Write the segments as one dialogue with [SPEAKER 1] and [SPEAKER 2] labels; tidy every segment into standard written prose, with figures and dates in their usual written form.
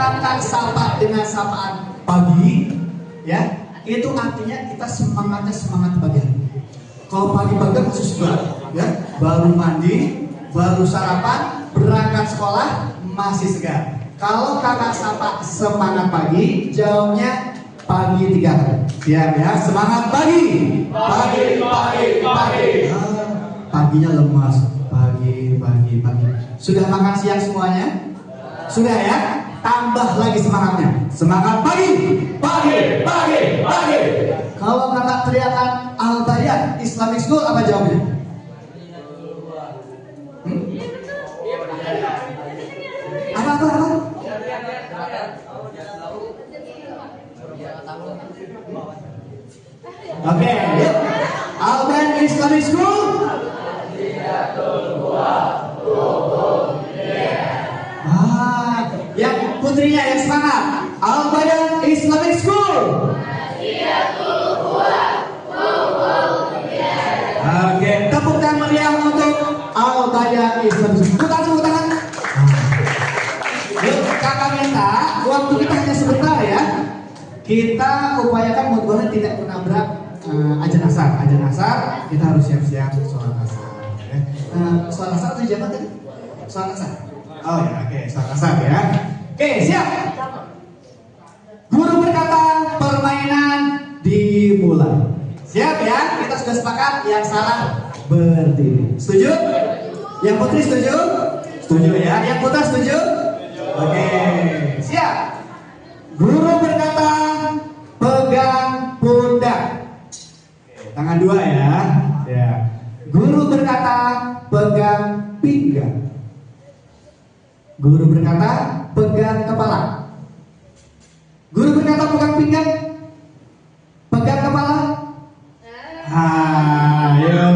[SPEAKER 1] kakak sapa dengan sapaan pagi, ya, itu artinya kita semangatnya semangat pagi. Kalau pagi-pagi masih segar, ya, baru mandi, baru sarapan, berangkat sekolah masih segar. Kalau kakak sapa semangat pagi, jawabnya pagi 3 kali. Siap ya, semangat pagi. Pagi. Paginya lemas. Pagi. Sudah makan siang semuanya? Sudah ya? Tambah lagi semangatnya. Semangat pagi. Kalau kakak teriakan Al-Bayan Islamic School, apa jawabnya? Apa? Oke, yuk. Al-Bayan Islamic School. Yang putrinya yang semangat. Al-Bayan Islamic School. Oke, tepuk tangan meriah untuk Al-Bayan Islamic School. Tepuk tangan. Yuk, kakak minta waktu kita hanya sebentar ya. Kita upayakan mudah-mudahan tidak menabrak ajan asar. Kita harus siap-siap sholat asar. Sholat asar itu jam tadi? Sholat asar. Oh ya, oke, sholat asar ya. Oke, siap. Guru berkata permainan dimulai. Siap ya? Kita sudah sepakat. Yang salah berdiri. Setuju? Yang putri setuju? Setuju ya. Yang putra setuju? Oke, siap. Guru berkata pegang pundak. Tangan dua ya. Ya. Guru berkata pegang pinggang. Guru berkata pegang kepala. Guru berkata pegang pinggang. Pegang kepala. Ayo.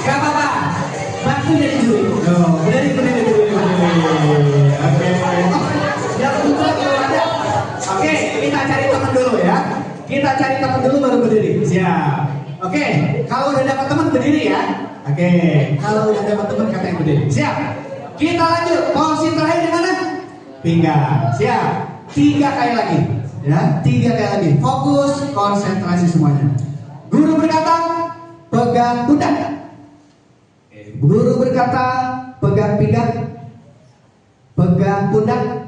[SPEAKER 1] Gak apa-apa. Bantu jadi juri. Berdiri. Oke. Yang putra belum ada. Oke, kita cari teman dulu ya. Kita cari teman dulu baru berdiri. Siap. Oke, kalau udah dapat teman berdiri ya. Oke, kalau udah dapat teman kata yang berdiri. Siap. Kita lanjut. Posisi terakhir di mana? Pinggang. Siap. 3 kali lagi. Ya, 3 kali lagi. Fokus, konsentrasi semuanya. Guru berkata pegang pundak. Guru berkata pegang pinggang. Pegang pundak.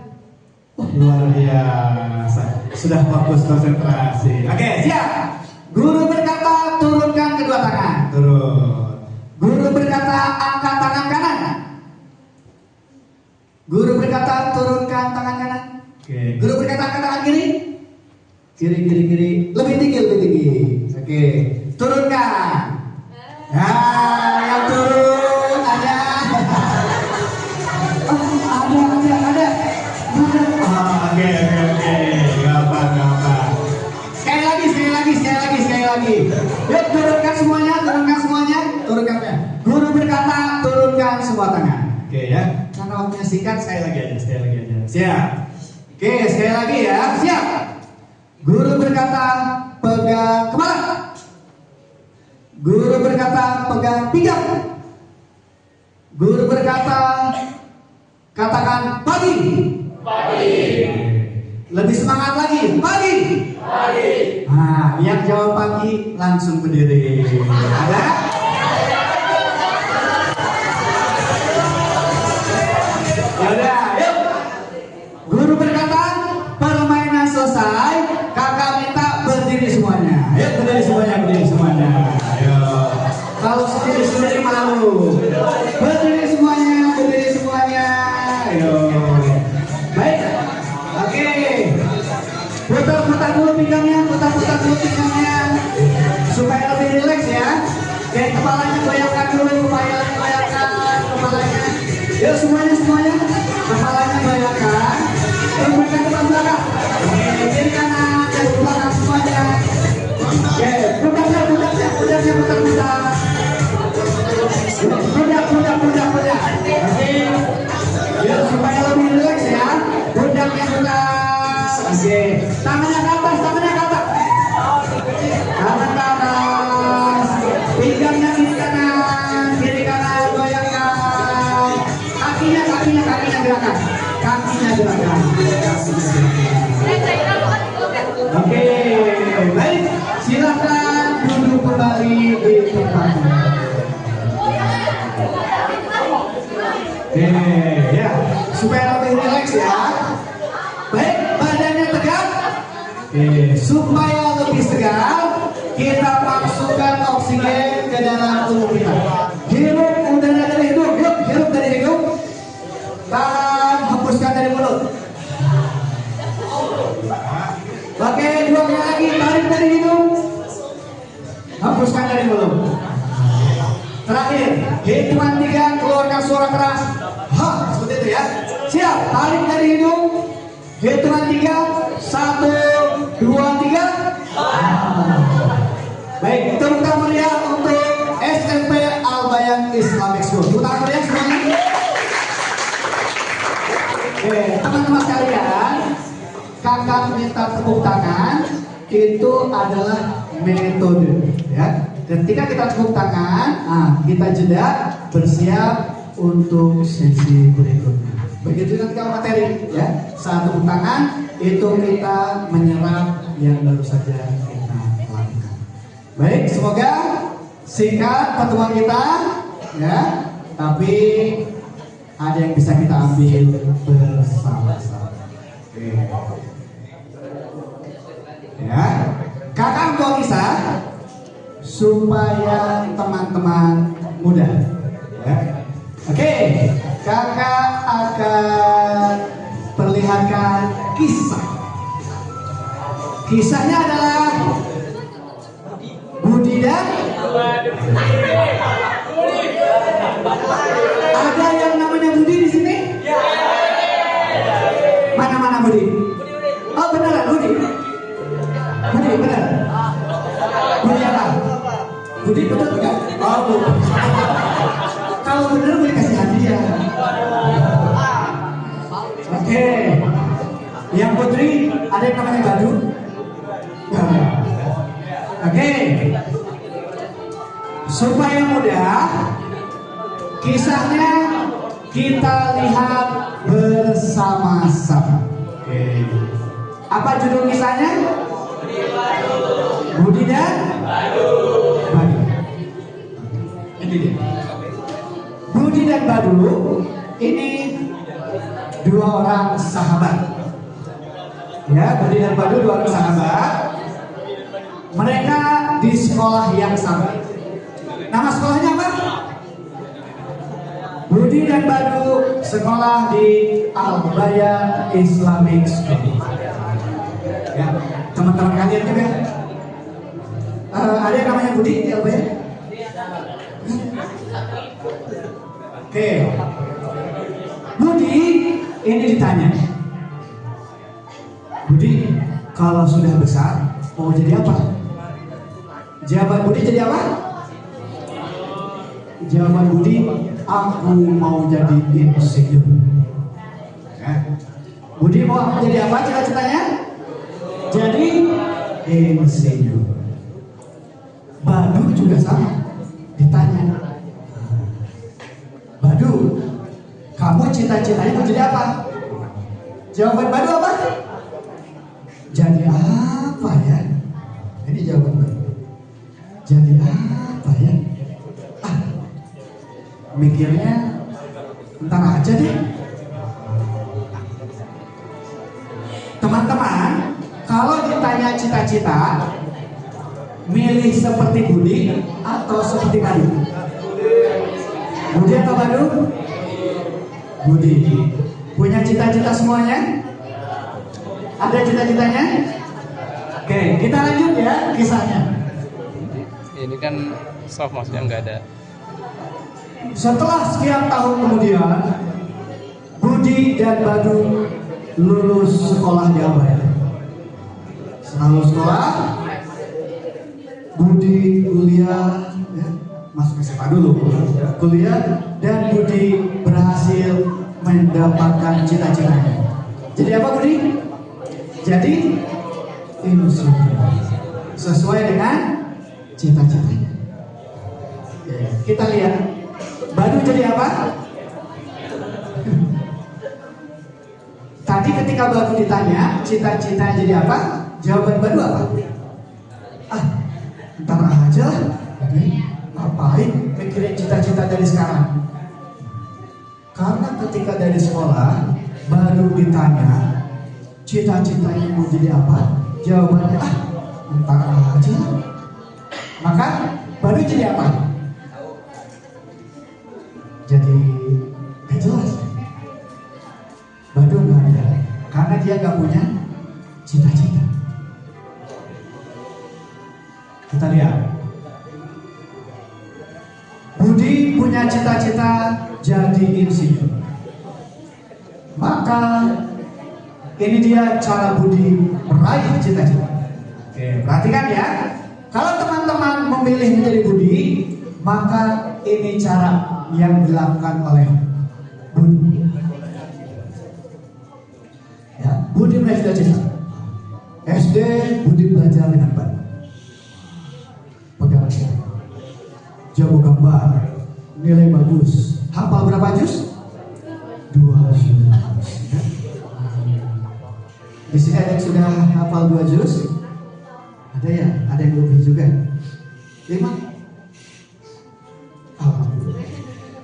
[SPEAKER 1] Luar biasa. Sudah fokus konsentrasi. Oke, siap. Guru berkata turunkan kedua tangan. Turun. Guru berkata angkat tangan kanan. Guru berkata turunkan tangan kanan. Oke. Guru berkata angkat tangan kiri. Kiri. Lebih tinggi. Oke. Turunkan. Yang turun ada. Ada. Oke. Gampang. Sekali lagi. Yuk, turunkan semuanya. Turunkannya. Guru berkata turunkan semua tangan. Oke ya. Karena waktunya singkat, sekali lagi aja. Siap. Oke, sekali lagi ya. Siap. Guru berkata pegang kepala. Guru berkata pegang pinggang. Guru berkata katakan pagi. Lebih semangat lagi. Pagi. Nah, yang jawab pagi langsung berdiri. Ada? Yaudah, yuk. Guru berkata permainan selesai. Kakak minta berdiri semuanya. Yuk, berdiri semuanya. Ayo. Kalau sendiri malu. Berdiri semuanya. Ayo. Baik. Oke. Putar dulu pinggangnya. Supaya lebih rileks ya. Oke, kepalanya goyangkan dulu. Kepalanya. Yuk semuanya. Kepalanya goyangkan. Turunkan ke belakang. Oke, kiri kanan dan belakang semuanya. Oke, pundaknya putar. Pundak. Oke. Yuk supaya lebih rileks ya. Pundaknya putar. Oke. Tangannya ke atas. Tangan ke atas. Pinggangnya kiri kanan goyangkan. Kasihnya silakan. Oke, baik. Silakan duduk kembali di tempatnya. Oke, ya, supaya lebih rileks ya. Baik, badannya tegak. Oke, supaya lebih segar, kita masukkan oksigen ke dalam tubuh kita. Hirup udara dari hidung, yuk, hirup dari hidung. Tahan, hembuskan dari mulut. Oke, dua kali lagi, tarik dari hidung, hembuskan dari mulut. Terakhir, hitungan 3, keluarkan suara keras. Ha, seperti itu ya. Siap, tarik dari hidung. Hitungan 3, 1, 2, 3. Baik, tepuk tangan meriah untuk SMP Al-Bayan Islamic School. Tepuk tangan meriah semuanya. Oke, teman-teman sekalian, kakak minta tepuk tangan itu adalah metode, ya. Ketika kita tepuk tangan, kita jeda bersiap untuk sesi berikutnya. Begitu ketika materi, ya. Saat tepuk tangan itu kita menyerap yang baru saja kita lakukan. Baik, semoga singkat pertemuan kita, ya. Tapi ada yang bisa kita ambil bersama-sama. Oke. Ya, kakak mau kisah supaya teman-teman mudah. Ya. Oke, kakak akan perlihatkan kisah. Kisahnya adalah Budi dan ada yang namanya Budi di sini? Mana Budi? Oh beneran Budi. Budi bener. Budi apa? Budi bener enggak? Oh bener. Kalau bener boleh kasih hadiah. Oke. Yang putri ada yang namanya Badu. Oke. Supaya mudah, kisahnya kita lihat bersama-sama. Oke. Apa judul kisahnya? Budi dan Badu. Ini dia. Budi dan Badu ini dua orang sahabat. Ya, Budi dan Badu dua orang sahabat. Mereka di sekolah yang sama. Nama sekolahnya apa? Budi dan Badu sekolah di Al-Bayan Islamic School. Ya, teman-teman kalian juga. Ada yang namanya Budi di Al-Bayan? Oke. Budi ini ditanya. Budi, kalau sudah besar mau jadi apa? Jawaban Budi jadi apa? Jawaban Budi, aku mau jadi insinyur. Ya. Budi mau jadi apa cita-citanya? Jadi insinyur. Badu juga sama. Ditanya, Badu, kamu cita-citanya mau jadi apa? Jawaban Badu apa? Jadi apa ya? Ini jawaban Badu. Jadi apa ya? Mikirnya ntar aja deh. Teman-teman, kalau ditanya cita-cita, milih seperti Budi atau seperti Badu? Budi atau Badu? Budi. Punya cita-cita semuanya? Ada cita-citanya? Oke, kita lanjut ya kisahnya.
[SPEAKER 2] Ini kan soft, maksudnya nggak ada.
[SPEAKER 1] Setelah sekian tahun kemudian, Budi dan Badu lulus sekolah di Al-Bayan. Setelah lulus sekolah, Budi kuliah, ya, masuk SMA dulu, kuliah, dan Budi berhasil mendapatkan cita-citanya. Jadi apa Budi? Jadi insinyur, sesuai dengan cita-citanya. Ya, kita lihat Badu jadi apa? Tadi ketika Badu ditanya cita-cita jadi apa, jawaban Badu apa? Ah, ntar aja lah. Ngapain mikirin cita-cita dari sekarang? Karena ketika dari sekolah Badu ditanya cita-citanya mau jadi apa, jawabannya ntar aja lah. Maka Badu jadi apa? Jadi gak jelas. Badu gak ada, karena dia gak punya cita-cita. Kita lihat, Budi punya cita-cita jadi insinyur. Maka ini dia cara Budi meraih cita-cita. Oke, perhatikan ya. Kalau teman-teman memilih menjadi Budi, maka ini cara yang dilakukan oleh Budi. Ya, Budi meraih cita-cita. SD Budi belajar dengan baik. Pegang jago gambar, nilai bagus. Hafal berapa juz? 2 juz. Di sini ada yang sudah hafal 2 juz? Ada ya? Ada yang lebih juga? 5?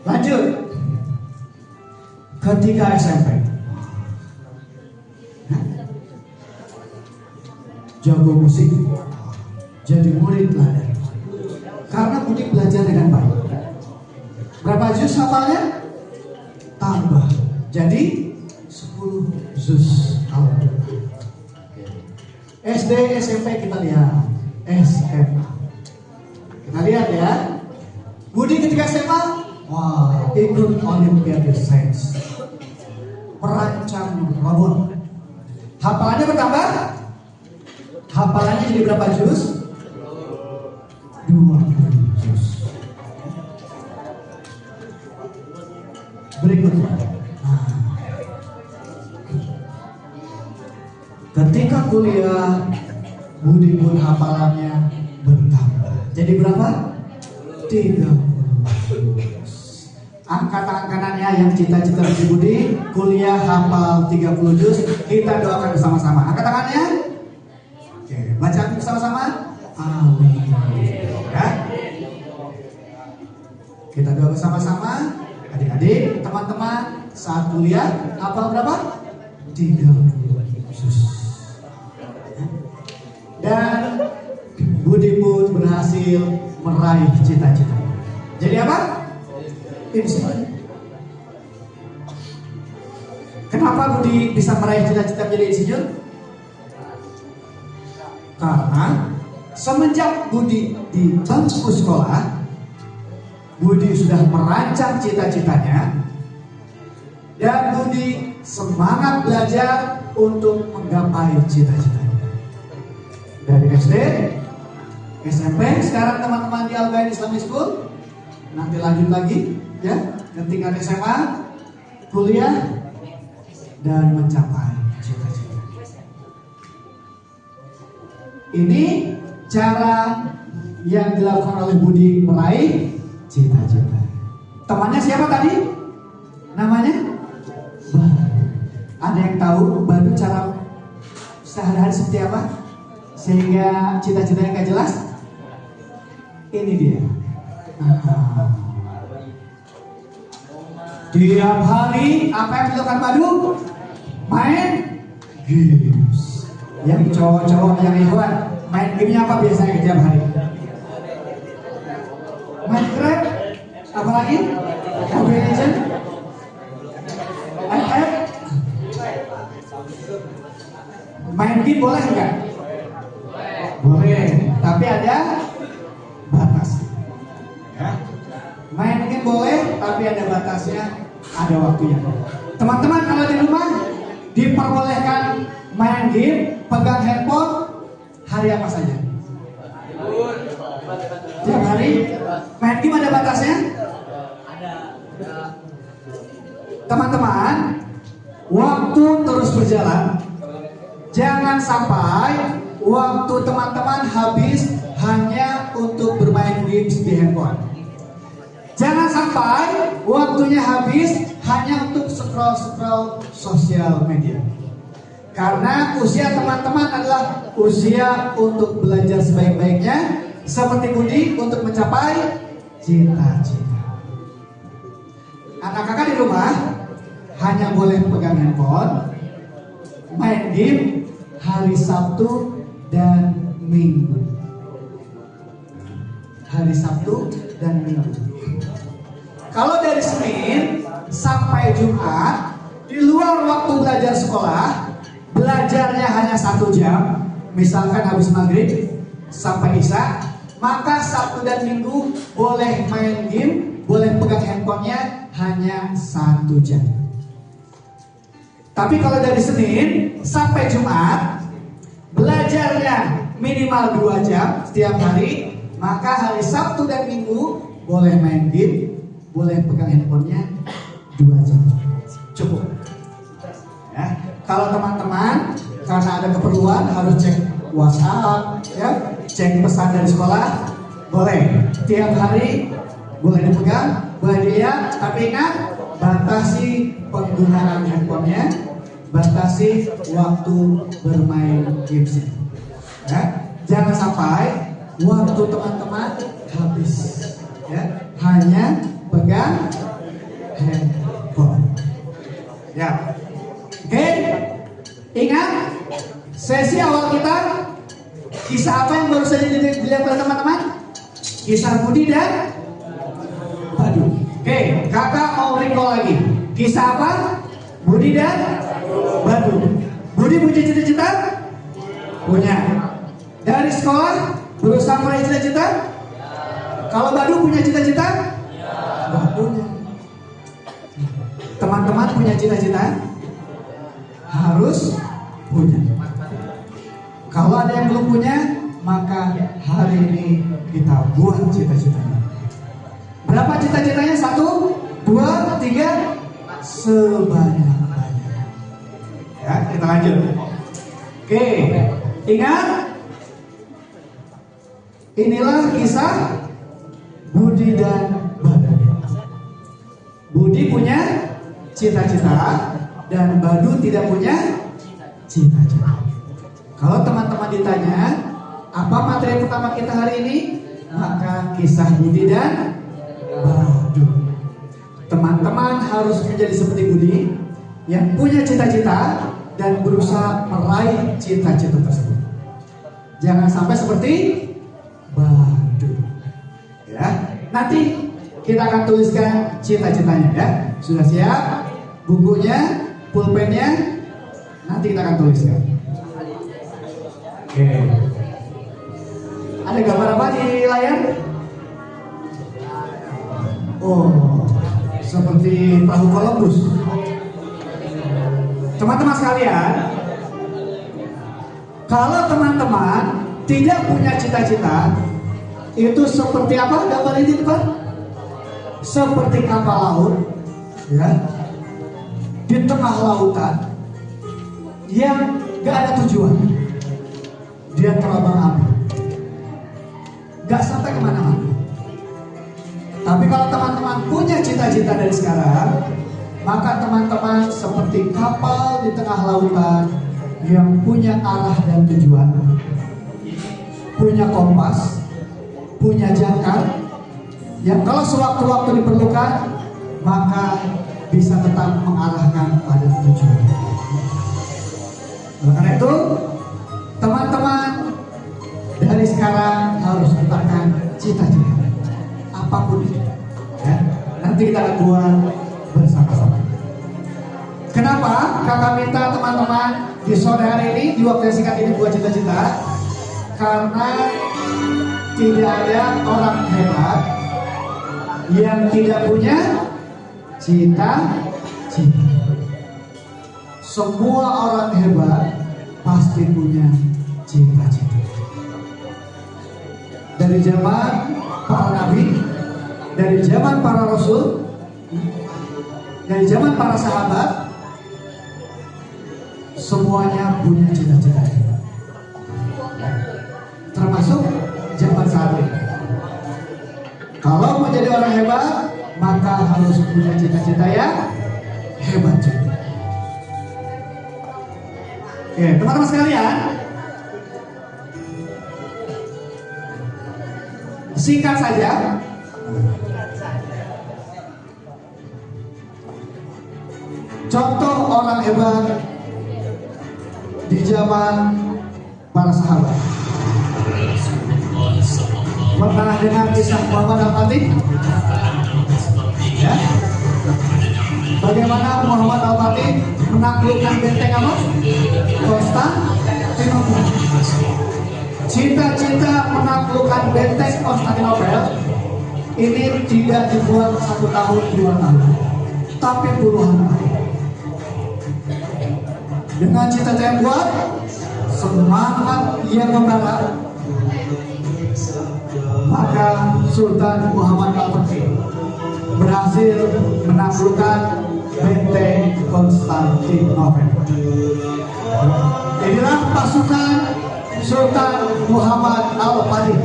[SPEAKER 1] Lanjut. Ketika SMP, jago musik, jadi murid teladan. Karena Budi belajar dengan baik. Berapa juz hafalnya? Tambah, jadi 10 juz. SD, SMP kita lihat. SMA. Kita lihat ya. Budi ketika SMA, wah, ikut Olimpiade Sains, merancang robot. Hafalannya bertambah? Hafalannya jadi berapa juz? 20 juz. Berikutnya, ketika kuliah, Budi pun hafalannya bertambah. Jadi berapa? 30 juz. Angkat tangan kanannya yang cita-cita dari Budi, kuliah hafal 30 juz. Kita doakan bersama-sama. Angkat tangannya. Oke, baca bersama-sama. Amin. Ya. Kita doa bersama-sama. Adik-adik, teman-teman, saat kuliah hafal berapa? 30 juz. Dan Budi pun berhasil meraih cita-cita. Jadi apa? Insinyur. Kenapa Budi bisa meraih cita-cita menjadi insinyur? Karena semenjak Budi di bangku sekolah, Budi sudah merancang cita-citanya, dan Budi semangat belajar untuk menggapai cita-citanya. Dari SD, SMP, sekarang teman-teman di Al-Bayan Islamic School, nanti lanjut lagi ya, ke tingkat SMA, kuliah, dan mencapai cita-cita. Ini cara yang dilakukan oleh Budi meraih cita-cita. Temannya siapa tadi? Namanya Badu. Ada yang tahu Badu cara sehari-hari seperti apa sehingga cita-citanya gak jelas? Ini dia. Tiap hari apa yang dilakukan Badu? Main games. Yang cowok-cowok, yang ikhwan, main gamenya apa biasanya tiap hari? Minecraft, apalagi? Mobile Legends, iPad. Main game boleh enggak? Boleh, tapi ada batas. Ya. Main game boleh, tapi ada batasnya, ada waktunya. Teman-teman kalau di rumah diperbolehkan main game, pegang handphone hari apa saja? Tiap hari. Main game ada batasnya? Teman-teman, waktu terus berjalan. Jangan sampai waktu teman-teman habis hanya untuk bermain games di handphone. Jangan sampai waktunya habis hanya untuk scroll-scroll sosial media. Karena usia teman-teman adalah usia untuk belajar sebaik-baiknya, seperti Budi untuk mencapai cita-cita. Anak kakak di rumah hanya boleh pegang handphone, main game hari Sabtu dan Minggu. Hari Sabtu dan Minggu. Kalau dari Senin sampai Jumat, di luar waktu belajar sekolah, belajarnya hanya 1 jam, misalkan habis maghrib sampai isya, maka Sabtu dan Minggu boleh main game, boleh pegang handphonenya hanya 1 jam. Tapi kalau dari Senin sampai Jumat, belajarnya minimal 2 jam setiap hari, maka hari Sabtu dan Minggu boleh main game, boleh pegang handphonenya 2 jam. Cukup. Ya. Kalau teman-teman karena ada keperluan harus cek WhatsApp, ya, cek pesan dari sekolah, boleh. Tiap hari boleh dipegang, boleh dilihat, tapi ingat batasi penggunaan handphonenya, batasi waktu bermain games. Ya. Jangan sampai waktu teman-teman habis, ya, hanya pegang handphone. Ya, oke. Ingat sesi awal kita, kisah apa yang baru saja dilihat oleh teman-teman? Kisah Budi dan Badu. Oke, kakak mau recall lagi. Kisah apa? Budi dan Badu. Budi punya cita-cita? Punya. Dari sekolah berusaha meraih cita-cita? Kalau Badu punya cita-cita? Nggak punya. Teman-teman punya cita-cita? Harus punya. Kalau ada yang belum punya, maka hari ini kita buat cita-citanya. Berapa cita-citanya? 1, 2, 3, sebanyak-banyaknya. Ya, kita lanjut. Oke, ingat, inilah kisah Budi dan Badu. Budi punya cita-cita dan Badu tidak punya cita-cita. Kalau teman-teman ditanya apa materi pertama kita hari ini, maka kisah Budi dan Badu. Teman-teman harus menjadi seperti Budi yang punya cita-cita dan berusaha meraih cita-cita tersebut. Jangan sampai seperti Badu. Ya, nanti kita akan tuliskan cita-citanya, ya. Sudah siap? Bukunya, pulpennya, nanti kita akan tuliskan. Oke. Ada gambar apa di layar? Oh, seperti perahu Columbus. Teman-teman sekalian, kalau teman-teman tidak punya cita-cita, itu seperti apa gambar ini, Pak? Seperti kapal laut, ya, di tengah lautan yang gak ada tujuan. Dia terbang-ambing, gak sampai kemana-mana. Tapi kalau teman-teman punya cita-cita dari sekarang, maka teman-teman seperti kapal di tengah lautan yang punya arah dan tujuan, punya kompas, punya jangkar, yang kalau sewaktu-waktu diperlukan, maka bisa tetap mengarahkan pada tujuan. Oleh karena itu, teman-teman dari sekarang harus letakkan cita-cita apapun itu, ya. Nanti kita akan buat bersama-sama. Kenapa kakak minta teman-teman di sore hari ini, di waktu yang singkat ini, buat cita-cita? Karena tidak ada orang hebat yang tidak punya cita-cita. Semua orang hebat pasti punya cita-cita. Dari zaman para nabi, dari zaman para rasul, dari zaman para sahabat, semuanya punya cita-cita. Termasuk zaman saat ini. Kalau mau jadi orang hebat, maka harus punya cita-cita yang hebat juga. Oke, teman-teman sekalian, singkat saja. Contoh orang hebat di zaman para sahabat. Pernah dengar kisah Muhammad Al-Fatih? Ya. Bagaimana Muhammad Al-Fatih menaklukkan benteng apa? Konstantinopel. Cita-cita menaklukkan benteng Konstantinopel ini tidak dibuat 1 tahun 2 tahun, tapi puluhan tahun. Dengan cita-cita yang kuat, semangat yang membara, maka Sultan Muhammad Al-Fatih berhasil menaklukkan benteng Konstantinopel. Inilah pasukan Sultan Muhammad Al-Fatih.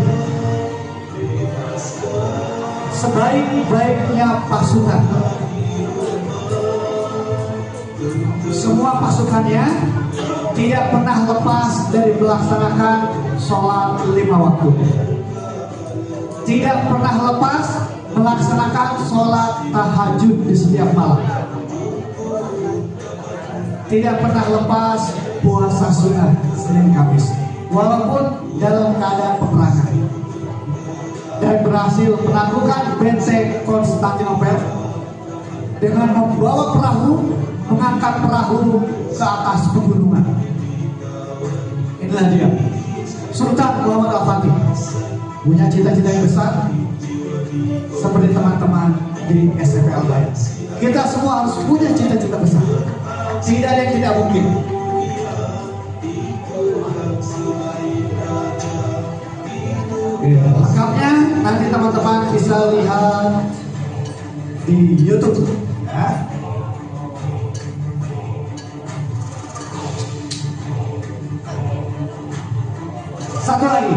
[SPEAKER 1] Sebaik-baiknya pasukan, semua pasukannya tidak pernah lepas dari melaksanakan sholat 5 waktu. Tidak pernah lepas melaksanakan sholat tahajud di setiap malam. Tidak pernah lepas puasa sunnah Senin Kamis, walaupun dalam keadaan peperangan. Dan berhasil menaklukkan benteng Konstantinopel dengan membawa perahu, mengangkat perahu ke atas pegunungan. Inilah dia, Sultan Muhammad Al-Fatih. Punya cita-cita yang besar seperti teman-teman di SMP Al-Bayan. Kita semua harus punya cita-cita besar. Tidak ada yang tidak mungkin. Lengkapnya nanti teman-teman bisa lihat di YouTube ya. Satu lagi,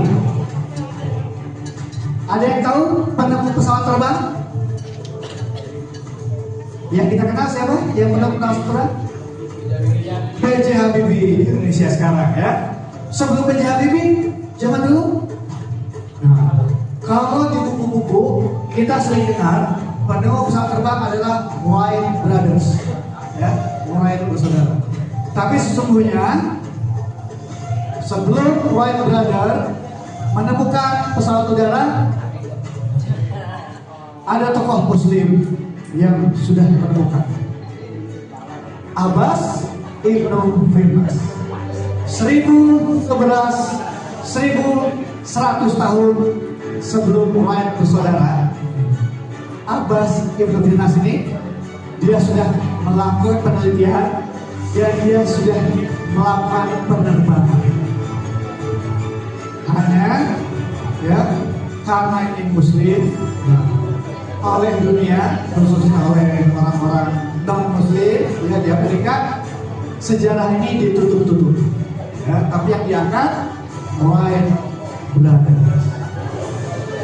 [SPEAKER 1] ada yang tahu penemu pesawat terbang? Yang kita kenal siapa? Yang penemu pesawat terbang? B.J. Habibie di Indonesia sekarang ya. Sebelum B.J. Habibie, zaman dulu. Nah, kalau di buku-buku kita sering dengar penemu pesawat terbang adalah Wright Brothers, ya, Wright bersaudara. Tapi sesungguhnya sebelum Wright Brothers menemukan pesawat udara, ada tokoh Muslim yang sudah menemukan. Abbas Ibnu Firmas. 1100 tahun sebelum Wright bersaudara, Abbas Ibnu Firmas ini dia sudah melakukan penelitian dan dia sudah melakukan penerbangan. Hanya ya karena ini Muslim, oleh dunia, khususnya oleh orang-orang non-Muslim ya, di Amerika, sejarah ini ditutup-tutup ya, tapi yang diangkat Wright Brothers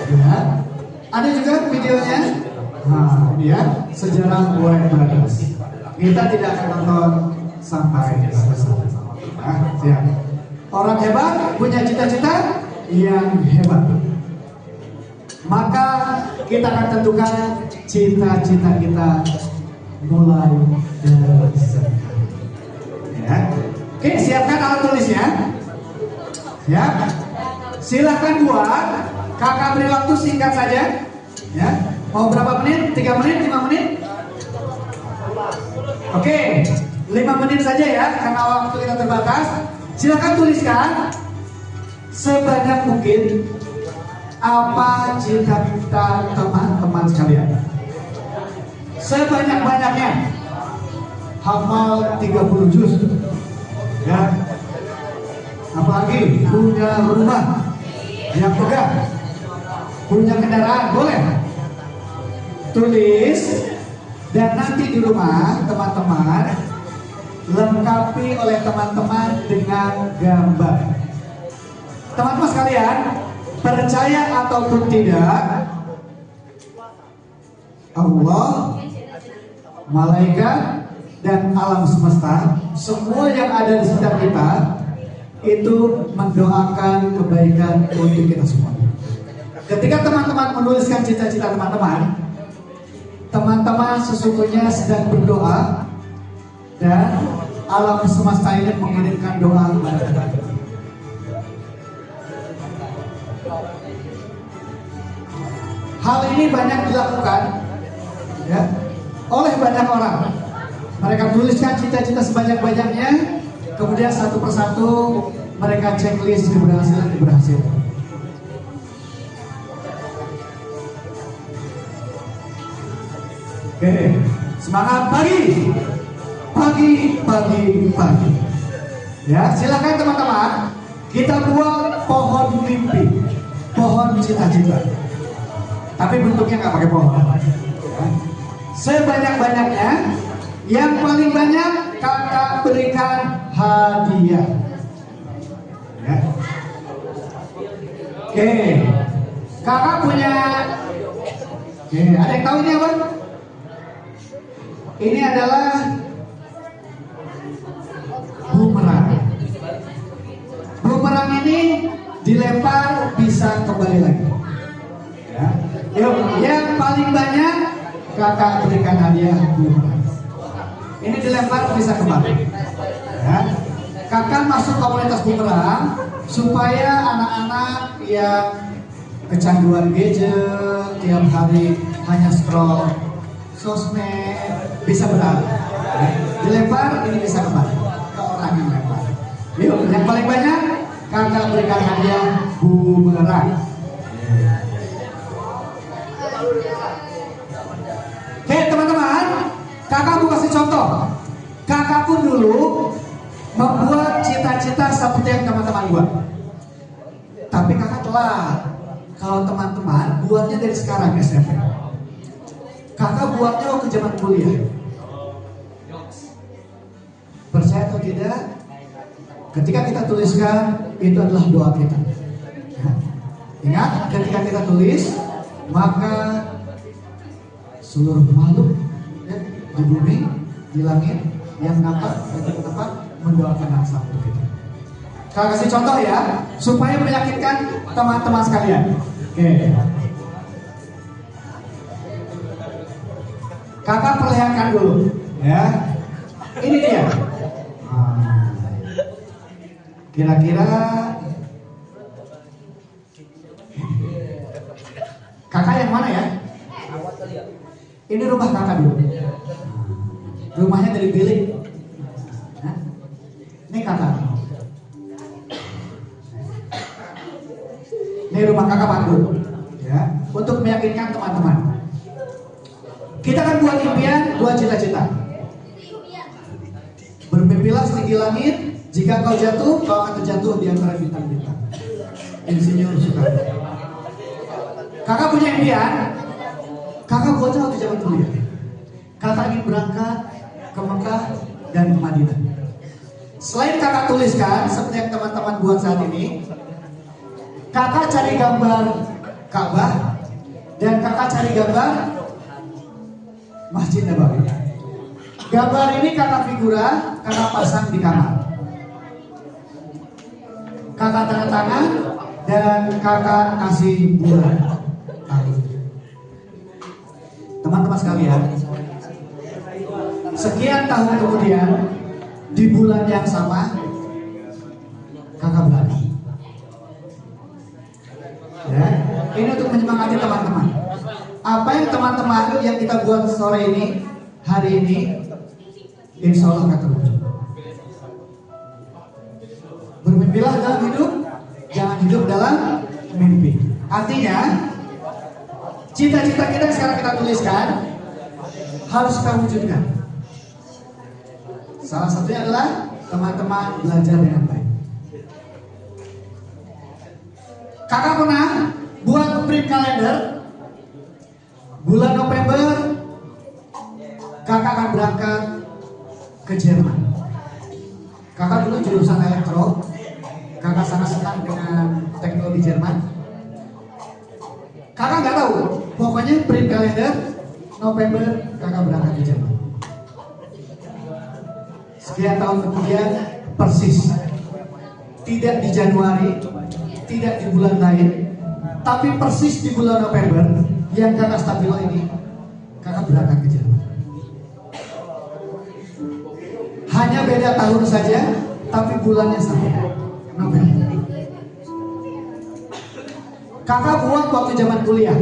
[SPEAKER 1] ya. Ada juga videonya. Nah, ini ya sejarah Wright Brothers. Kita tidak akan nonton sampai selesai. Nah, siap. Orang hebat punya cita-cita yang hebat, maka kita akan tentukan cita-cita kita mulai dari sekarang ya. Oke, siapkan alat tulisnya ya. Silakan buat. Kakak beri waktu singkat saja ya. Mau berapa menit? 3 menit? 5 menit? Oke, 5 menit saja ya, karena waktu kita terbatas. Silakan tuliskan sebanyak mungkin apa cita-cita teman-teman sekalian. Sebanyak-banyaknya. Hafal 30 juz ya. Apalagi punya rumah yang megah, punya kendaraan, boleh tulis. Dan nanti di rumah teman-teman lengkapi oleh teman-teman dengan gambar. Teman-teman sekalian, percaya ataupun tidak, Allah, malaikat, dan alam semesta, semua yang ada di sekitar kita itu mendoakan kebaikan untuk kita semua. Ketika teman-teman menuliskan cita-cita teman-teman, teman-teman sesungguhnya sedang berdoa dan alam semesta ini mengirimkan doa kepada kita. Hal ini banyak dilakukan ya, oleh banyak orang. Mereka tuliskan cita-cita sebanyak-banyaknya, kemudian satu persatu mereka checklist keberhasilan. Oke, semangat pagi. Ya, silakan teman-teman, kita buat pohon mimpi, pohon cita-cita. Tapi bentuknya nggak pakai pohon. Ya. Sebanyak-banyaknya, yang paling banyak kakak berikan hadiah. Ya. Oke, kakak punya. Oke, ada yang tahu ini apa? Ini adalah bumerang. Bumerang ini dilempar bisa kembali lagi. Ya. Yuk, yang paling banyak kakak berikan hadiah bumerang. Ini dilempar bisa kembali. Ya. Kakak masuk komunitas bumerang supaya anak-anak yang kecanduan gadget tiap hari hanya scroll sosmed bisa beralih. Ya. Dilempar ini bisa kembali ke orang yang lempar. Yuk, yang paling banyak kakak berikan hadiah bumerang. Oke teman-teman, kakak mau kasih contoh. Kakak pun dulu membuat cita-cita seperti yang teman-teman buat. Tapi kakak telat. Kalau teman-teman buatnya dari sekarang SMP. Kakak buatnya waktu zaman kuliah. Percaya atau tidak, ketika kita tuliskan, itu adalah doa kita. Ingat, ketika kita tulis, maka seluruh makhluk ya, di bumi, di langit, yang nampak dan tidak nampak mendoakan hal sama untuk kita. Kakak kasih contoh ya, supaya meyakinkan teman-teman sekalian. Oke. Kakak perlihatkan dulu, ya. Ini dia. Kira-kira kakak yang mana ya? Ini rumah kakak dulu. Rumahnya dari bilik. Ini kakak. Ini rumah kakak Pandu. Ya, untuk meyakinkan teman-teman. Kita akan buat impian, buat cita-cita. Bermimpilah setinggi langit. Jika kau jatuh, kau akan terjatuh di antara bintang-bintang. Insinyur Soekarno. Kakak punya impian. Kakak buatnya waktu zaman kuliah. Kakak ingin berangkat ke Mekah dan ke Madinah. Selain kakak tuliskan seperti yang teman-teman buat saat ini, kakak cari gambar Ka'bah dan kakak cari gambar Masjid Nabawi. Gambar ini kakak figura, kakak pasang di kamar. Kakak tanda tangan dan kakak kasih bulan. Teman-teman sekalian, sekian tahun kemudian di bulan yang sama kakak berani. Ya, ini untuk menyemangati teman-teman. Apa yang teman-teman yang kita buat sore ini, hari ini, insya Allah akan terwujud. Bermimpilah dalam hidup, jangan hidup dalam mimpi. Artinya, cita-cita kita yang sekarang kita tuliskan harus kita wujudkan. Salah satunya adalah teman-teman belajar dengan baik. Kakak pernah buat print kalender. Bulan November kakak akan berangkat ke Jerman. Kakak dulu jurusan elektro. Kakak sangat senang dengan teknologi Jerman. Kakak nggak tahu, pokoknya print kalender November kakak berangkat ke Jerman. sekian tahun kemudian persis. Tidak di Januari, tidak di bulan lain, tapi persis di bulan November yang kakak stabilo ini, kakak berangkat ke Jerman. Hanya beda tahun saja, tapi bulannya sama, November. Kakak buat waktu zaman kuliah.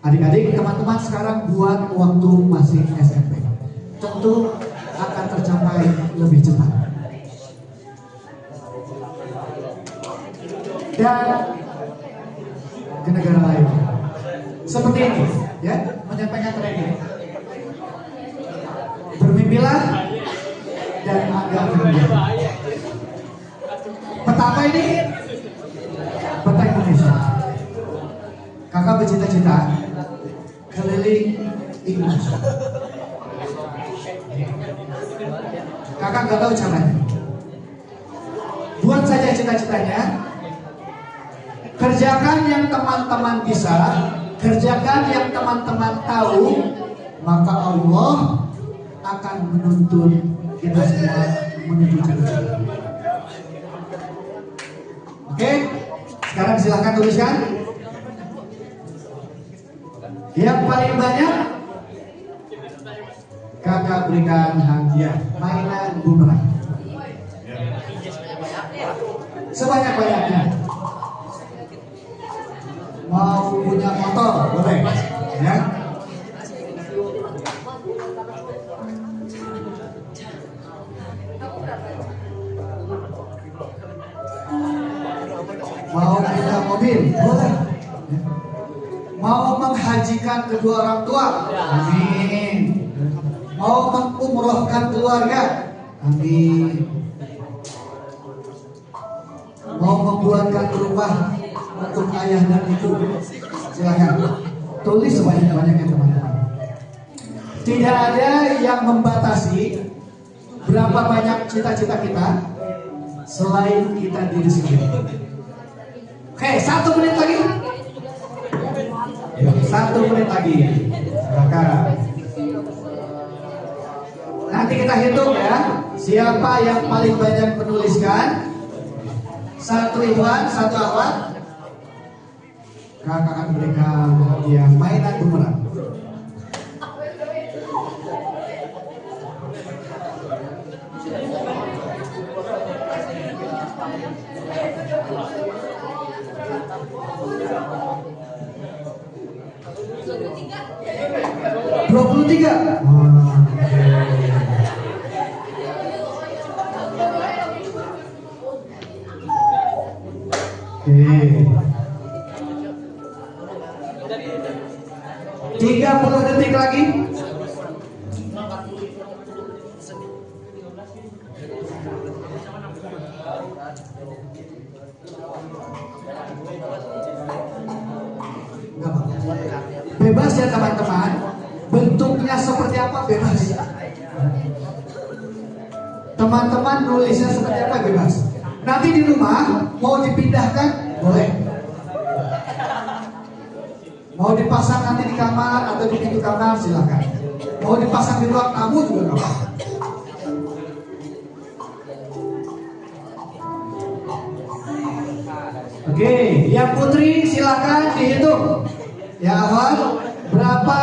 [SPEAKER 1] Adik-adik, teman-teman sekarang buat waktu masih SMP. Tentu akan tercapai lebih cepat. Dan ke negara lain. Seperti ini, ya, menyampaikan training. Bermimpilah dan anggap mimpi. Peta apa ini? Peta Indonesia. Kakak bercita-cita keliling Indonesia. Kakak nggak tahu caranya. Buat saja cita-citanya. Kerjakan yang teman-teman bisa, kerjakan yang teman-teman tahu, maka Allah akan menuntun kita semua menuju cita-cita. Oke, sekarang silahkan tuliskan. Yang paling banyak kakak berikan hadiah mainan bumerang sebanyak-banyaknya. Mau punya motor boleh, ya. Mau punya mobil boleh. Mau menghajikan kedua orang tua, amin. Mau mengumrohkan keluarga, amin. Mau membuatkan rumah untuk ayah dan ibu, silakan tulis sebanyak-banyaknya teman-teman. Tidak ada yang membatasi berapa banyak cita-cita kita selain kita diri sendiri. Oke, 1 menit lagi. 1 menit lagi. Silakan. Nanti kita hitung ya, siapa yang paling banyak menuliskan. 1 Iwan, 1 Awad. Kakak akan berikan hadiah mainan bumerang. Oke. 30 detik lagi. Bebas ya teman-teman. Bentuknya seperti apa bebas. Teman-teman nulisnya seperti apa bebas. Nanti di rumah mau dipindahkan boleh. Mau dipasang nanti di kamar atau di pintu kamar silakan. Mau dipasang di ruang tamu juga nggak apa-apa. Oke, yang putri silakan dihitung. Ya Ahmad, berapa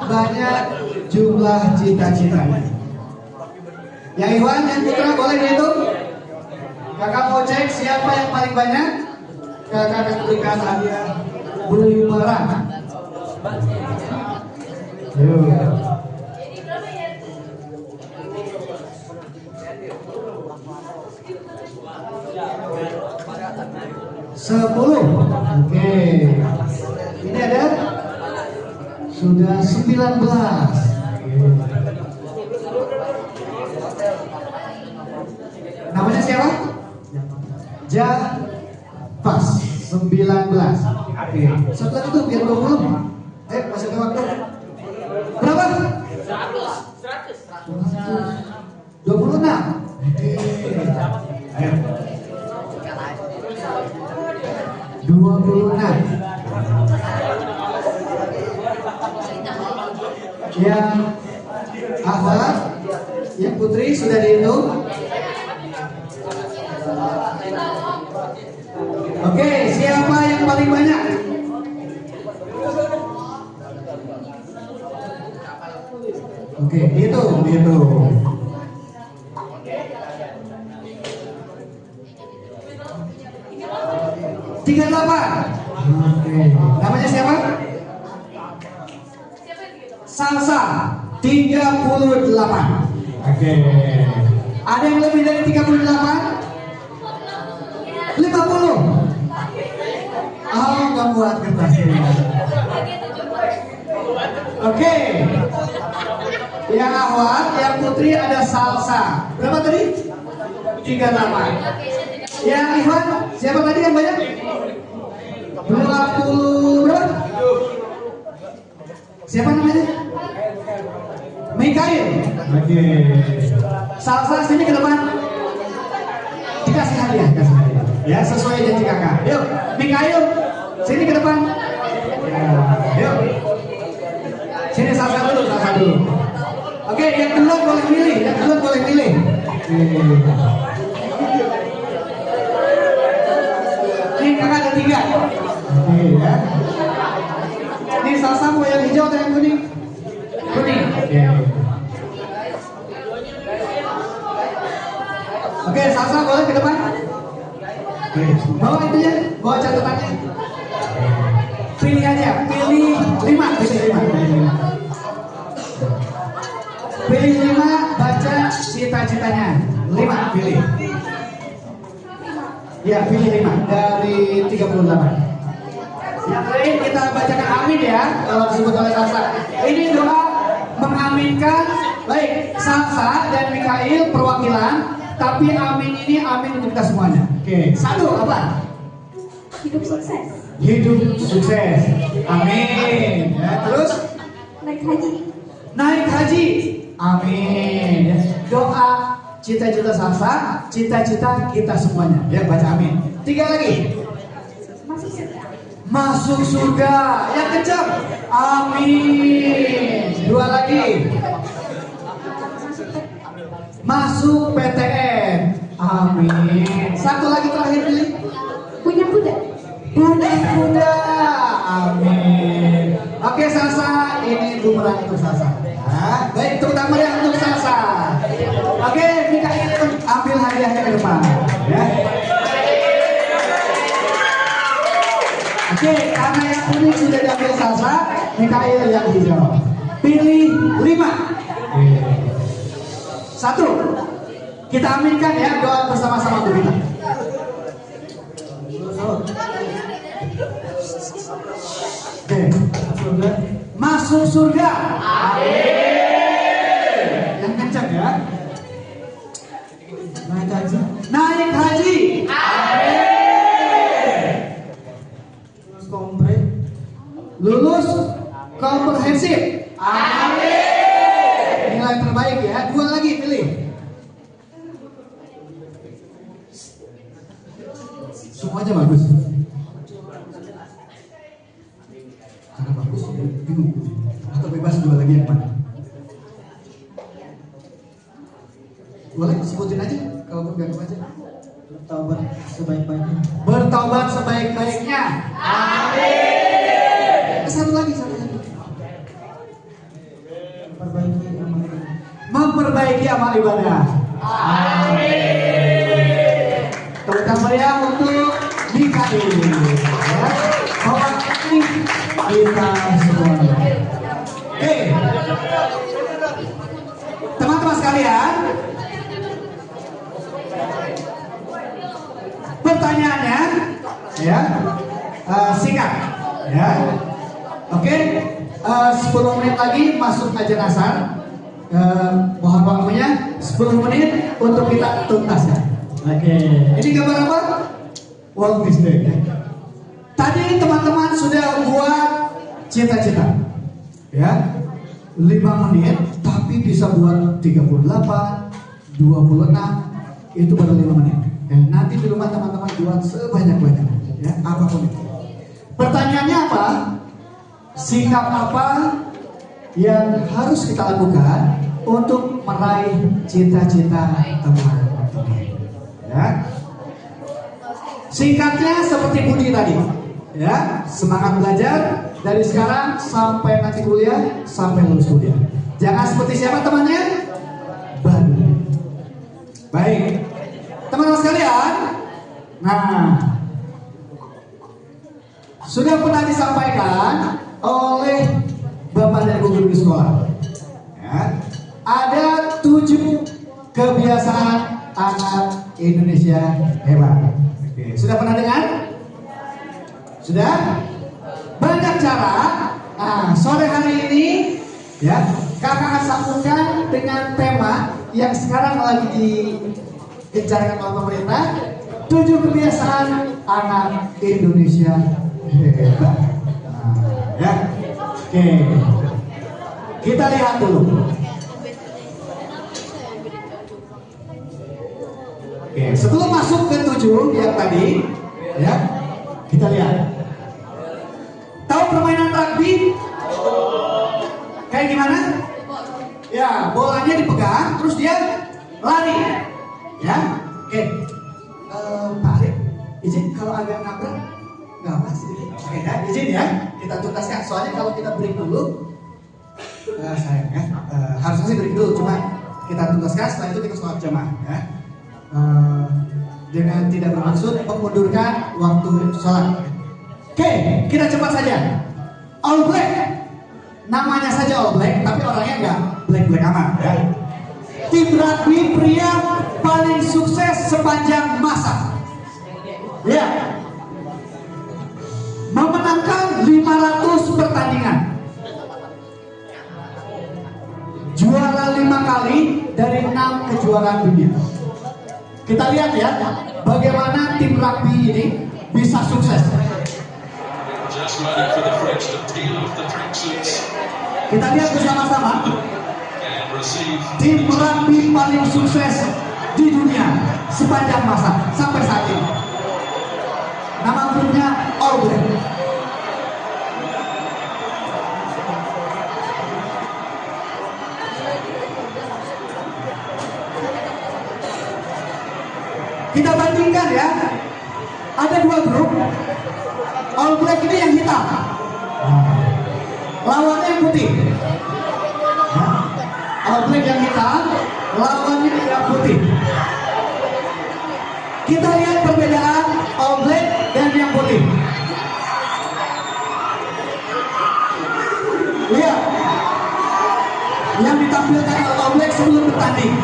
[SPEAKER 1] banyak jumlah cita-citanya? Yang Iwan, yang putra boleh dihitung. Kakak mau cek siapa yang paling banyak. Kakak akan berikan hadiah bumerang. Yuk. Sepuluh. Oke. Ini ada sudah 19. Namanya siapa? Pas 19. Oke. Setelah itu biar 20. Masih ada waktu. Berapa? 26. Oke. Ayo. 26. Yang Ahmad Yang putri sudah dihitung? Oke, siapa yang paling banyak? Oke, dihitung. 38. Oke, namanya siapa? Salsa 38. Oke. Ada yang lebih dari 38? 50. Oh, nggak buat kertasnya. Oke. Yang awal, yang putri ada salsa. Berapa tadi? 38. Yang Iwan, siapa tadi yang banyak? 20 berapa? Siapa namanya? Mikail. Oke. Salsa sini ke depan. Dikasih hadiah, ya sesuai janji kakak. Yuk, Mikail, sini ke depan. Ya, yuk. Sini salsa dulu. Oke, yang duluan boleh milih. Nih kakak ada 3. Oke ya. Ini salsa mau yang hijau atau yang kuning? Kuning. Oke, salsa boleh ke depan. Bawa itunya, bawa catatannya. Pilih aja, pilih 5. Pilih 5, baca cita-citanya. 5, pilih. Ya, pilih 5 dari 38. Yang lain kita bacakan amin ya, kalau disebut oleh Salsa. Ini doa mengaminkan, baik Salsa dan Mikail perwakilan, tapi amin ini amin untuk kita semuanya. Oke, 1 apa?
[SPEAKER 3] Hidup sukses.
[SPEAKER 1] Hidup sukses. Amin. Ya, terus
[SPEAKER 3] Naik haji.
[SPEAKER 1] naik haji. Amin. Doa cita-cita Salsa, cita-cita kita semuanya. Ya, baca amin. 3 lagi.
[SPEAKER 3] Masuk surga.
[SPEAKER 1] Masuk surga. Yang kencang. Amin. 2 lagi. Masuk PTN. Amin. 1 lagi terakhir pilih.
[SPEAKER 3] Punya kuda.
[SPEAKER 1] Punya kuda. Amin. Oke Salsa, ini bumerang untuk Salsa. Ya, baik, tepuk meriah untuk Salsa. Oke, Mikail ambil hadiahnya ke depan. Ya. Oke, karena yang kuning sudah diambil Salsa, Mikail yang hijau. Pilih 5. 1. Kita aminkan ya, doa bersama-sama untuk kita. Oke. Masuk surga. Amin. Yang kencang ya. Naik haji. Naik haji. Amin. Lulus kompre. Lulus komprehensif. Amin. Nilai terbaik ya. 2 lagi pilih. Semuanya bagus. Karena bagus, bingung. Atau bebas 2 lagi yang mana? Boleh sebutin aja, kalau bergantung aja. Bertaubat sebaik-baiknya. Bertaubat sebaik-baiknya. Amin. 1 lagi. Memperbaiki amal ibadah. Amin. Tepuk meriah untuk Mikail. Ya, mewakili kita semuanya. Oke, teman-teman sekalian, pertanyaannya, ya, singkat, ya. Oke, 10 menit lagi masuk ajan asar. Mohon waktunya 10 menit untuk kita tuntaskan. Oke, ini gambar apa? Walt Disney. Tadi teman-teman sudah buat cita-cita, ya, 5 menit, tapi bisa buat 38, 26, itu baru 5 menit. Ya, nanti di rumah teman-teman buat sebanyak-banyaknya, ya, apapun itu. Pertanyaannya apa? Sikap apa yang harus kita lakukan untuk meraih cita-cita teman-teman. Ya. Singkatnya seperti Budi tadi. Ya, semangat belajar dari sekarang sampai nanti kuliah, sampai lulus kuliah. Jangan seperti siapa temannya? Badu. Baik, teman-teman sekalian. Nah, sudah pernah disampaikan oleh Bapak dan Ibu guru di sekolah. Ya, ada 7 kebiasaan anak Indonesia hebat. Oke, sudah pernah dengar? Sudah? Banyak cara. Nah, sore hari ini ya, kakak akan sambungkan dengan tema yang sekarang lagi digencarkan oleh pemerintah, 7 kebiasaan anak Indonesia hebat. Nah, ya. Oke. Kita lihat dulu. Oke, sebelum masuk ke 7 yang tadi, ya, kita lihat. Tahu permainan rugby? Kayak gimana? Ya, bolanya dipegang, terus dia lari. Ya, oke. Pak Arif, izin kalau agak nabrak, nggak apa sedikit. Oke, ya, izin ya, kita tuntaskan. Soalnya kalau kita break dulu, sayang ya, harusnya sih break dulu, cuma kita tuntaskan. Setelah itu kita sholat jamaah. Ya. Dengan tidak bermaksud mengundurkan waktu sholat. Oke, kita cepat saja. All Black, namanya saja All Black, tapi orangnya enggak black amat. Ya. Tim rugby pria paling sukses sepanjang masa. Ya, memenangkan 500 pertandingan, juara 5 kali dari 6 kejuaraan dunia. Kita lihat ya, bagaimana tim rugby ini bisa sukses. Kita lihat bersama-sama tim rugby paling sukses di dunia sepanjang masa sampai saat ini. Nama grupnya All Black. Kita bandingkan ya, ada 2 grup. All Black ini yang hitam, lawannya yang putih. All Black yang hitam, lawannya yang putih. Kita lihat perbedaan All Black dan yang putih. Lihat yang ditampilkan oleh All Black sebelum bertanding.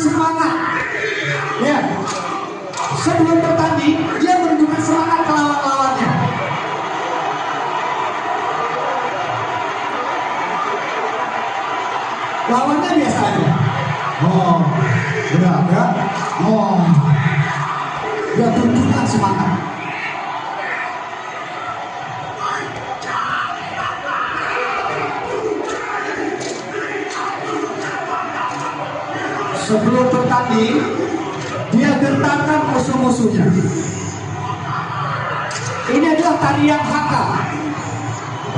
[SPEAKER 1] Semangat, ya. Sebelum bertanding, dia menunjukkan semangat ke lawan-lawannya. Lawannya biasa aja. Oh, berat ya. Oh, dia tunjukkan semangat. Sebelum bertanding, dia gentarkan musuh-musuhnya. Ini adalah tarian haka,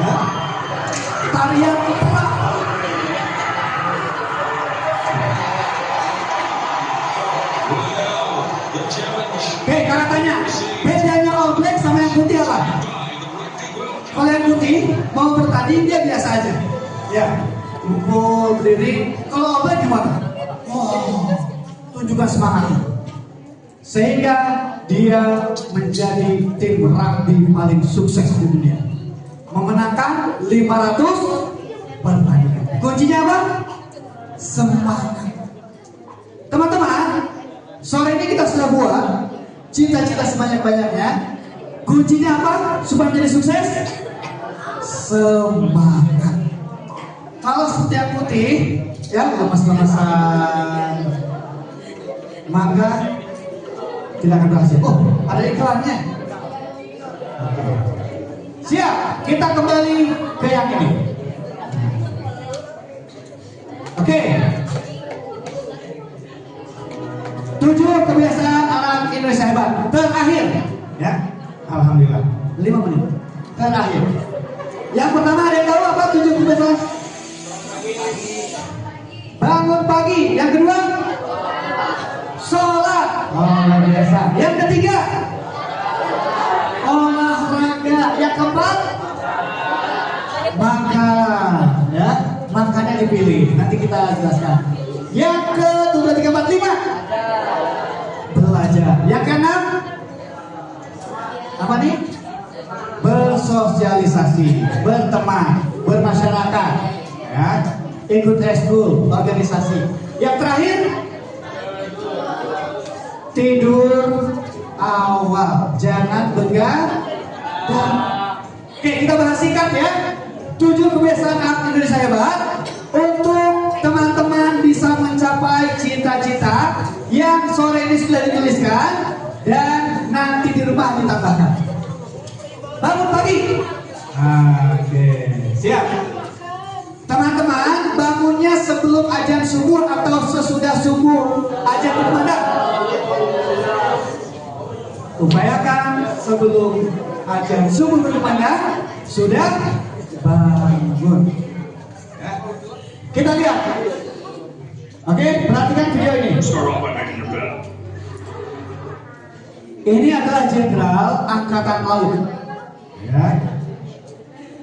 [SPEAKER 1] ya. Tarian perang. Oke, kakak tanya, bedanya All Black sama yang putih apa? Kalau yang putih mau bertanding dia biasa aja, ya, pukul berdiri. Kalau All Black gimana? Oh, tunjukkan semangat, sehingga dia menjadi tim rugby paling sukses di dunia, memenangkan 500 pertandingan. Kuncinya apa? Semangat. Teman-teman, sore ini kita sudah buat cita-cita sebanyak-banyaknya. Kuncinya apa supaya menjadi sukses? Semangat. Kalau seperti yang putih, ya, lemas-lemasan, maka tidak akan berhasil. Oh, ada iklannya. Siap, kita kembali ke yang ini. Oke. 7 kebiasaan anak Indonesia hebat. Terakhir, ya. Alhamdulillah. 5 menit. Terakhir. Yang pertama ada yang tahu apa 7 kebiasaan? Bangun pagi. Yang kedua? Sholat. Oh, luar biasa. Yang ketiga? Olahraga. Yang keempat? Makan. Ya, makannya dipilih. Nanti kita jelaskan. Yang ke-2, 3, 4, 5? Belajar. Yang keenam? Apa nih? Bersosialisasi, berteman, bermasyarakat, ya, ikut eskul, organisasi. Yang terakhir, tidur awal, jangan begadang. Oke, kita bahas singkat ya. 7 kebiasaan anak Indonesia hebat untuk teman-teman bisa mencapai cita-cita yang sore ini sudah dituliskan dan nanti di rumah ditambahkan. Bangun pagi. Oke, siap. Teman-teman, bangunnya sebelum azan subuh atau sesudah subuh azan berkumandang? Upayakan sebelum azan subuh berkumandang sudah bangun. Ya. Kita lihat. Oke, perhatikan video ini. Ini adalah Jenderal Angkatan Laut. Ya.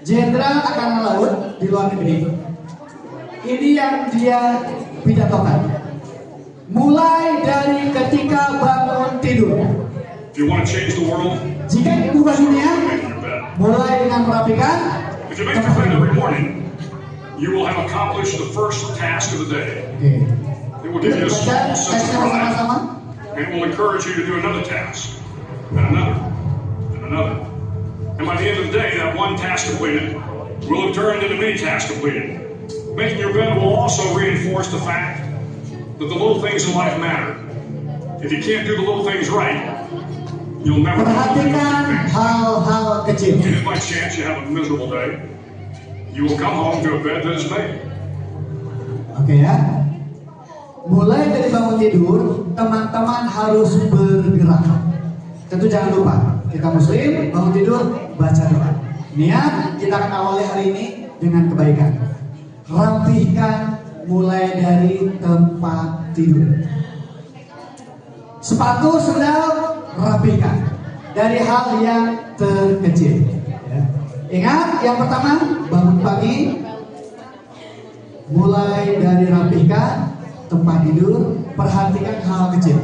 [SPEAKER 1] Jenderal Angkatan Laut di luar negeri. Ini yang dia pidatokan. Mulai dari ketika bangun tidur. Jika ingin ubah dunia, mulai dengan merapikan.
[SPEAKER 4] You will have accomplished the first task of the day.
[SPEAKER 1] Okay.
[SPEAKER 4] It will give you a small sense of pride, and it will encourage you to do another task, and another, and another. And by the end of the day, that one task completed will have turned into many tasks completed. Making your bed will also reinforce the fact that the little things in life matter. If you can't do the little things right, you'll never do the
[SPEAKER 1] Perhatikan
[SPEAKER 4] things.
[SPEAKER 1] hal-hal kecil.
[SPEAKER 4] And if by chance you have a miserable day, you will come home to a bed that is made.
[SPEAKER 1] Oke ya. Mulai dari bangun tidur, teman-teman harus bergerak. Tentu jangan lupa, kita muslim, bangun tidur, baca doa. Niat, kita akan awali hari ini dengan kebaikan. Rapihkan mulai dari tempat tidur. Sepatu, sendal, rapihkan. Dari hal yang terkecil. Ya. Ingat, yang pertama, bangun pagi, mulai dari rapihkan tempat tidur, perhatikan hal kecil.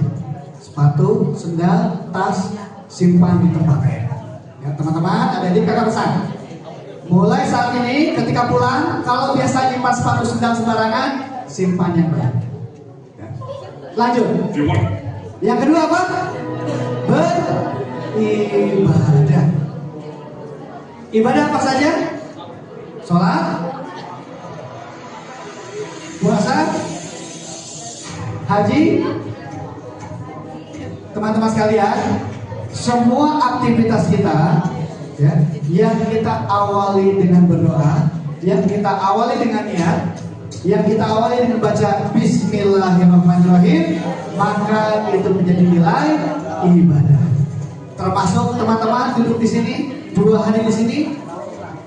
[SPEAKER 1] Sepatu, sendal, tas, simpan di tempatnya. Ya, teman-teman, ada di kakak pesan. Mulai saat ini, ketika pulang, kalau biasa nyimpan sepatu, sendal sembarangan, simpan yang baik. Ya. Lanjut. Yang kedua apa? Beribadah. Ibadah apa saja? Sholat, puasa, haji. Teman-teman sekalian, semua aktivitas kita ya, yang kita awali dengan berdoa, yang kita awali dengan niat, yang kita awali dengan baca Bismillahirrahmanirrahim, maka itu menjadi nilai ibadah. Termasuk teman-teman duduk di sini 2 hari di sini,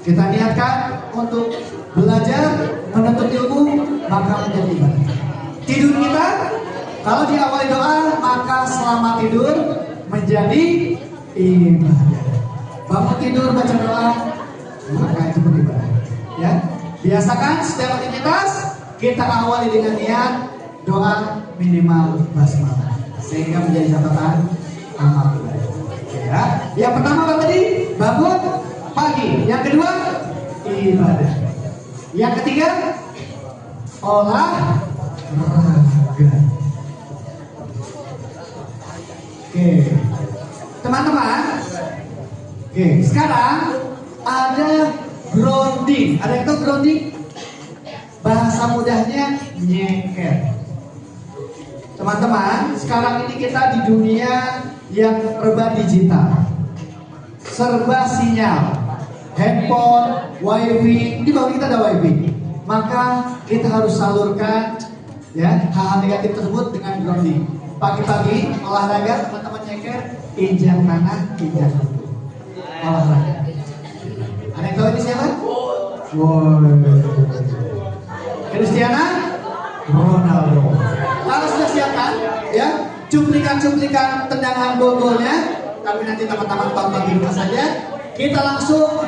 [SPEAKER 1] kita niatkan untuk belajar, menuntut ilmu, maka menjadi ibadah. Tidur kita, kalau diawali doa, maka selama tidur menjadi ibadah. Bangun tidur baca doa, maka itu pun ibadah. Ya, biasakan setiap aktivitas kita awali dengan niat, doa minimal basmalah, sehingga menjadi catatan amal ibadah. Ya, yang pertama apa tadi? Bangun pagi. Yang kedua, ibadah. Yang ketiga, olahraga. Oke, teman-teman. Oke, sekarang ada grounding. Ada yang tahu grounding? Bahasa mudahnya nyeker. Teman-teman, sekarang ini kita di dunia yang serba digital, serba sinyal, handphone, wifi, di bawah kita ada wifi. Maka kita harus salurkan ya hal-hal negatif tersebut dengan grounding. Pagi-pagi olahraga, teman-teman nyeker, injak tanah, injak olahraga. Ada yang tahu ini siapa? Wow. Cristiano Ronaldo. Kalau sudah siapkan ya cuplikan-cuplikan tendangan gol-golnya, tapi nanti teman-teman tonton di rumah saja. Kita langsung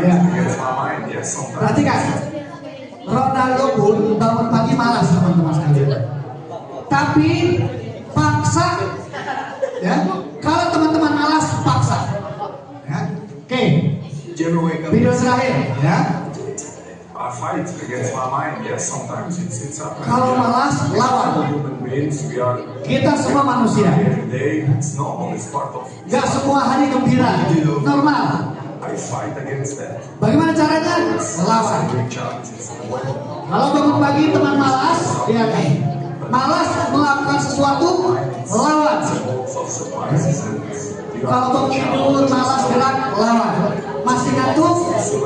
[SPEAKER 1] ya. Perhatikan, Ronaldo pun bangun pagi malas teman-teman sekalian. Tapi paksa ya. Kalau teman-teman malas paksa. Ya. Oke. Video terakhir ya. Kalau malas lawan. Kita semua manusia. Gak semua hari gembira. Normal. Bagaimana caranya? Lawan. Kalau bangun pagi teman malas, lihat nih. Malas melakukan sesuatu, lawan. Kalau bangun tidur malas gerak, lawan. Masih ngantuk,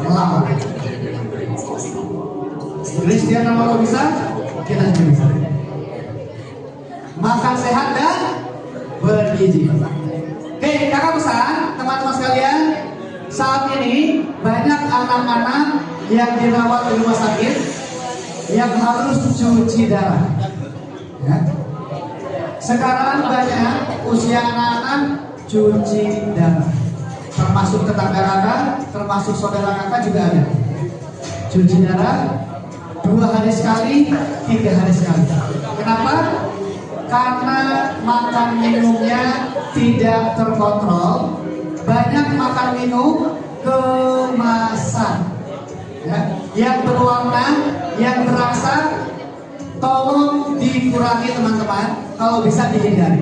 [SPEAKER 1] lawan. Cristiano Ronaldo bisa, kita juga bisa. Makan sehat dan bergizi. Oke, kakak pesan teman-teman sekalian, saat ini banyak anak-anak yang dirawat di rumah sakit yang harus cuci darah. Ya. Sekarang banyak usia anak-anak cuci darah, termasuk tetangga kakak, termasuk saudara kakak juga ada. Cuci darah 2 hari sekali, 3 hari sekali. Kenapa? Karena makan minumnya tidak terkontrol. Banyak makan minum kemasan ya, yang berwarna, yang berasa. Tolong dikurangi teman-teman, kalau bisa dihindari,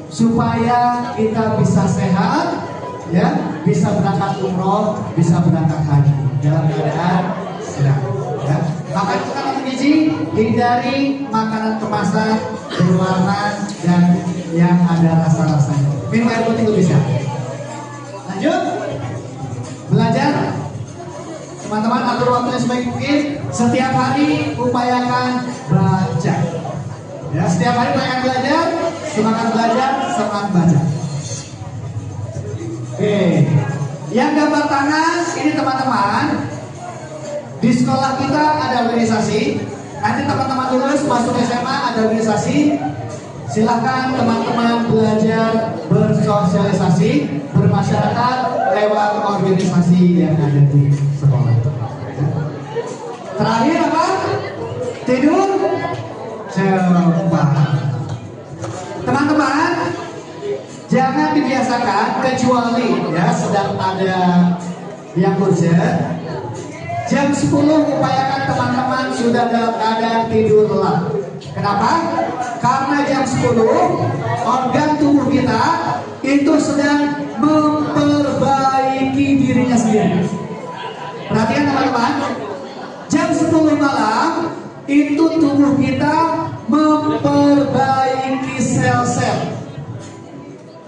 [SPEAKER 1] supaya kita bisa sehat ya, bisa berangkat umroh, bisa berangkat haji dalam keadaan sehat ya. Maka itu kan gizi, hindari makanan kemasan berwarna dan yang ada rasa-rasanya. Minum air putih itu bisa. Lanjut belajar, teman-teman atur waktunya sebaik mungkin. Setiap hari upayakan baca ya, setiap hari upayakan belajar, semangat belajar, semangat baca. Oke, yang gambar tangan ini teman-teman, di sekolah kita ada organisasi. Nanti teman-teman lulus masuk SMA ada organisasi. Silahkan teman-teman belajar bersosialisasi, bermasyarakat lewat organisasi yang ada di sekolah. Terakhir apa? Tidur cepat. Teman-teman, jangan dibiasakan kecuali ya sedang ada yang urgent. Jam 10 upayakan teman-teman sudah dalam keadaan tidur lelap. Kenapa? Karena jam 10 organ tubuh kita itu sedang memperbaiki dirinya sendiri. Perhatikan teman-teman, jam 10 malam itu tubuh kita memperbaiki sel-sel.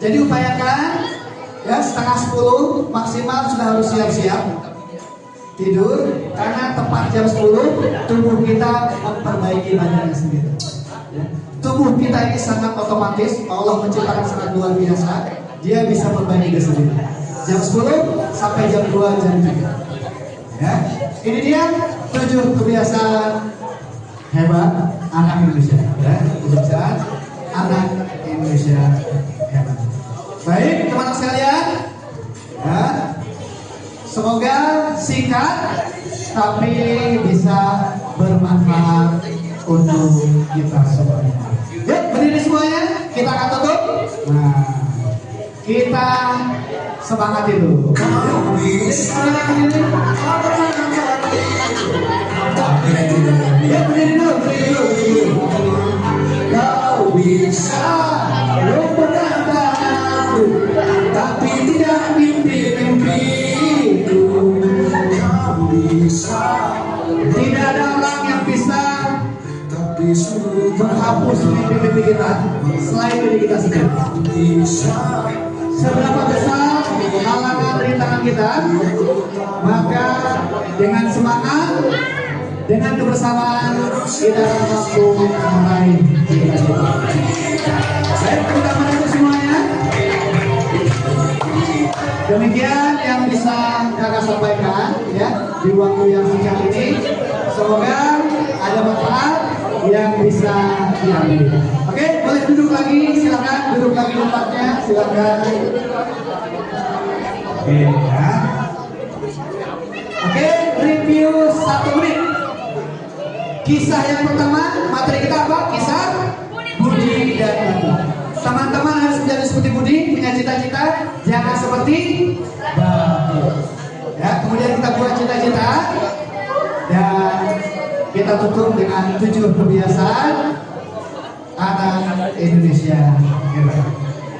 [SPEAKER 1] Jadi upayakan ya setengah 10 maksimal sudah harus siap-siap tidur, karena tepat jam 10 tubuh kita memperbaiki badannya sendiri. Tubuh kita ini sangat otomatis, Allah menciptakan sangat luar biasa. Dia bisa memperbaiki diri sendiri. Jam 10 sampai jam 2 jam 3. Ya, ini dia 7 kebiasaan hebat anak Indonesia. Ya, kebiasaan anak Indonesia hebat. Baik teman-teman sekalian, ya. Semoga singkat tapi bisa bermanfaat untuk kita semuanya. Yuk berdiri semuanya, kita akan tutup. Nah, kita semangati dulu. Ya berdiri dulu, berdiri dulu. Kau bisa berkata aku, tapi tidak mimpi-mimpiku. Kau bisa. Tidak ada orang yang bisa menghapus mimpi-mimpi kita selain diri kita sendiri. Seberapa besar halangan bersama kita, maka dengan semangat, dengan kebersamaan kita mampu meraih cita-cita. Baik, tepuk tangan untuk semuanya. Demikian yang bisa kakak sampaikan ya di waktu yang singkat ini. Semoga ada manfaat yang bisa diambil. Oke, boleh duduk lagi, silakan duduk lagi tempatnya, silakan. Oke ya. Oke, review 1 menit. Kisah yang pertama, materi kita apa? Kisah Budi dan Batu. Teman-teman harus menjadi seperti Budi, punya cita-cita, jangan seperti Batu. Ya, kemudian kita buat cita-cita dan kita tutup dengan 7 kebiasaan anak Indonesia.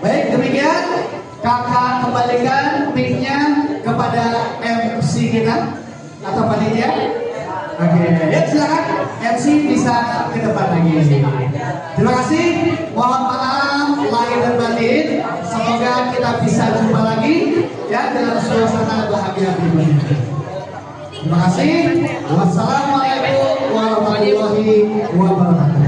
[SPEAKER 1] Baik, demikian kakak kembalikan mic-nya kepada MC kita atau panitia. Oke, ya silakan MC bisa ke depan lagi. Terima kasih. Mohon maaf lahir dan batin. Semoga kita bisa jumpa lagi ya dalam suasana bahagia berikutnya. Terima kasih. Wassalamualaikum warahmatullahi wabarakatuh.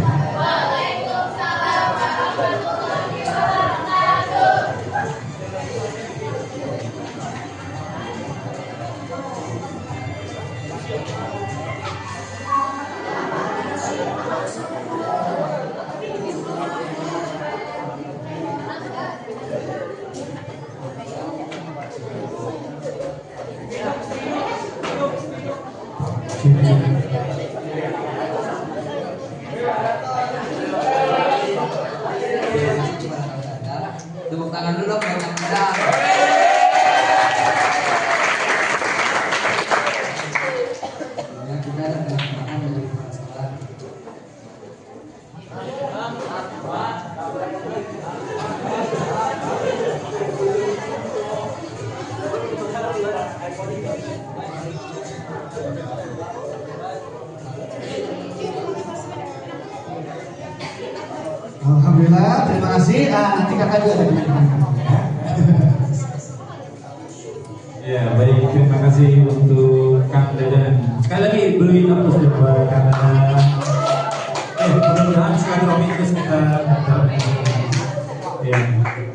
[SPEAKER 5] Tepuk tangan dulu dong, yang meriah. Ya, kita ada kesempatan dari sekolah.
[SPEAKER 1] Alhamdulillah, terima kasih. Nanti kakak juga ada kenangan.
[SPEAKER 6] Ya, baik, terima kasih untuk Kang Dadan. Sekali lagi beri aplaus buat Kang Dadan. Mudah-mudahan sekali lagi terus kita. Ya.